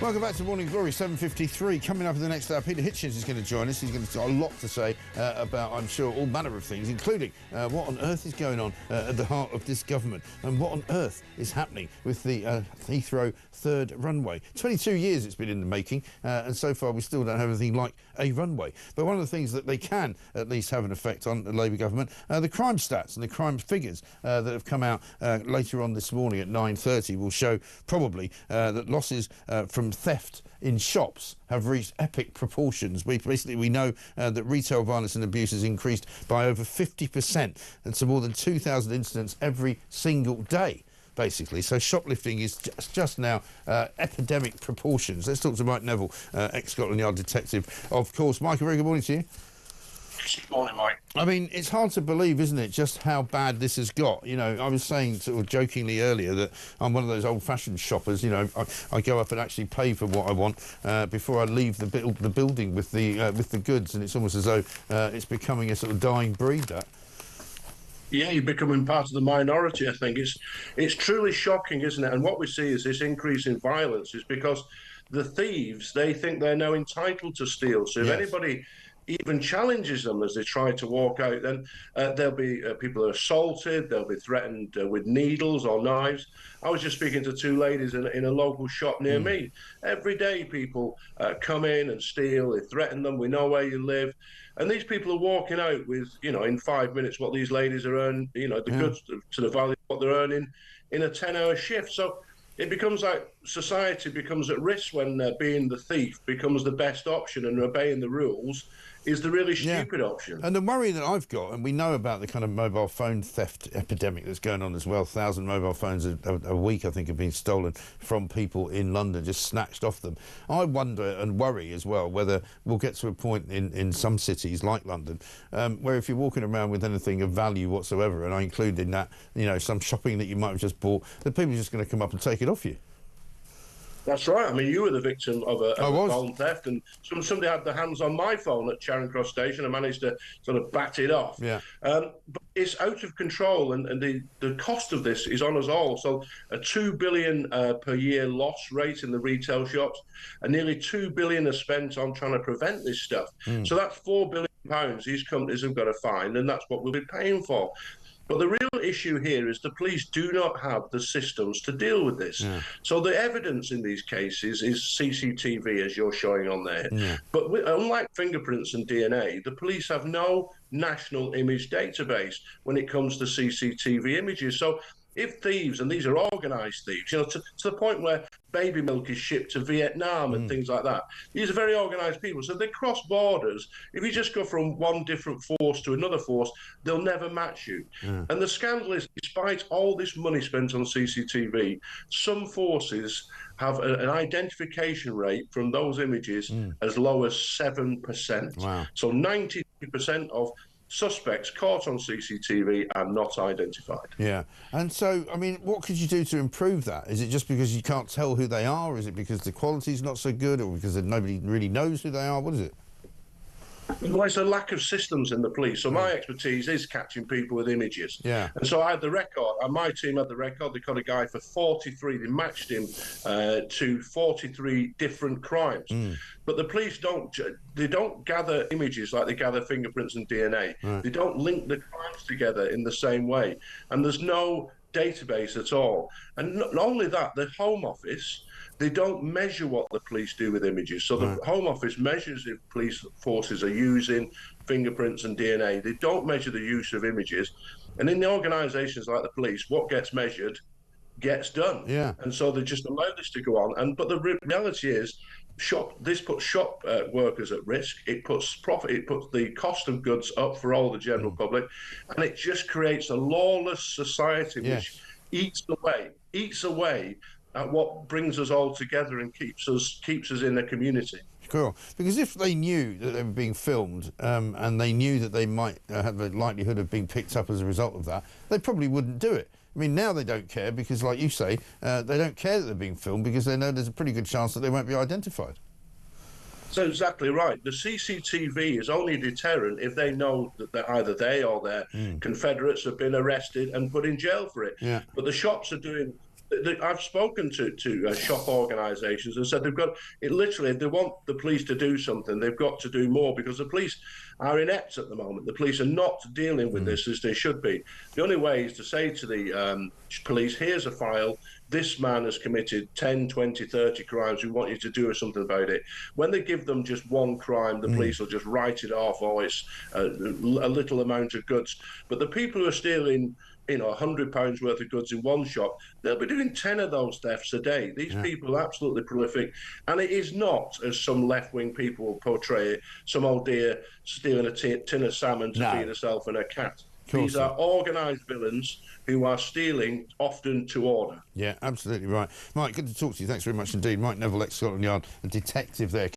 Welcome back to Morning Glory, 7:53. Coming up in the next hour, Peter Hitchens is going to join us. He's going to have a lot to say about, I'm sure, all manner of things, including what on earth is going on at the heart of this government and what on earth is happening with the Heathrow third runway. 22 years it's been in the making, and so far we still don't have anything like a runway. But one of the things that they can at least have an effect on the Labour government are the crime stats and the crime figures that have come out later on this morning at 9:30 will show probably that losses from theft in shops have reached epic proportions. We know that retail violence and abuse has increased by over 50% and to more than 2,000 incidents every single day, basically. So shoplifting is just now epidemic proportions. Let's talk to Mike Neville, ex-Scotland Yard detective, of course. Mike, a very good morning to you. Good morning, Mike. I mean, it's hard to believe, isn't it, just how bad this has got. You know, I was saying sort of jokingly earlier that I'm one of those old-fashioned shoppers. You know, I go up and actually pay for what I want before I leave the building with the goods, and it's almost as though it's becoming a sort of dying breed, that. Yeah, you're becoming part of the minority, I think. It's truly shocking, isn't it? And what we see is this increase in violence is because the thieves, they think they're now entitled to steal. So if anybody even challenges them as they try to walk out, then there'll be people are assaulted, they'll be threatened with needles or knives. I was just speaking to two ladies in a local shop near me. Every day people come in and steal, they threaten them, we know where you live. And these people are walking out with, you know, in 5 minutes what these ladies are earning, you know, the goods to the value of what they're earning in a 10-hour shift. So it becomes like society becomes at risk when being the thief becomes the best option and obeying the rules is the really stupid option. And the worry that I've got, and we know about the kind of mobile phone theft epidemic that's going on as well. 1,000 mobile phones a week, I think, have been stolen from people in London, just snatched off them. I wonder and worry as well whether we'll get to a point in some cities like London where if you're walking around with anything of value whatsoever, and I include in that, you know, some shopping that you might have just bought, that people are just going to come up and take it off you. That's right. I mean, you were the victim of a phone theft, and somebody had their hands on my phone at Charing Cross Station. I managed to sort of bat it off. Yeah. But it's out of control, and the cost of this is on us all. So a $2 billion per year loss rate in the retail shops, and nearly $2 billion are spent on trying to prevent this stuff. So that's £4 billion these companies have got to find, and that's what we'll be paying for. But the real issue here is the police do not have the systems to deal with this. So the evidence in these cases is CCTV, as you're showing on there. But unlike fingerprints and DNA, the police have no national image database when it comes to CCTV images. So if thieves, and these are organised thieves, you know, to the point where baby milk is shipped to Vietnam and things like that. These are very organised people. So they cross borders. If you just go from one different force to another force, they'll never match you. And the scandal is, despite all this money spent on CCTV, some forces have an identification rate from those images as low as 7%. Wow. So 90% of suspects caught on CCTV are not identified. Yeah. And so, I mean, what could you do to improve that? Is it just because you can't tell who they are? Is it because the quality's not so good, or because nobody really knows who they are? What is it? Well, it's a lack of systems in the police. So my expertise is catching people with images. Yeah. And so I had the record, and my team had the record. They caught a guy for 43. They matched him to 43 different crimes. But the police don't gather images like they gather fingerprints and DNA. They don't link the crimes together in the same way. And there's no database at all. And not only that, the Home Office, they don't measure what the police do with images. So the Home Office measures if police forces are using fingerprints and DNA. They don't measure the use of images. And in the organisations like the police, what gets measured gets done. Yeah. And so they just allow this to go on. But the reality is, this puts shop workers at risk. It puts profit. It puts the cost of goods up for all the general public, and it just creates a lawless society which eats away at what brings us all together and keeps us in a community. Cool. Because if they knew that they were being filmed and they knew that they might have a likelihood of being picked up as a result of that, they probably wouldn't do it. I mean, now they don't care because, like you say, they don't care that they're being filmed because they know there's a pretty good chance that they won't be identified. So exactly right. The CCTV is only a deterrent if they know that either they or their confederates have been arrested and put in jail for it. Yeah. But the shops are doing I've spoken to shop organisations and said they've got it. Literally, if they want the police to do something, they've got to do more, because the police are inept at the moment. The police are not dealing with this as they should be. The only way is to say to the police, here's a file, this man has committed 10, 20, 30 crimes, we want you to do something about it. When they give them just one crime, the police will just write it off, oh, it's a little amount of goods. But the people who are stealing, you know, £100 worth of goods in one shop, they'll be doing 10 of those thefts a day. These people are absolutely prolific. And it is not, as some left-wing people will portray it, some old dear stealing a tin of salmon to feed herself and her cat. These are organised villains who are stealing, often to order. Yeah, absolutely right. Mike, good to talk to you. Thanks very much indeed. Mike Neville, ex-Scotland Yard, a detective there.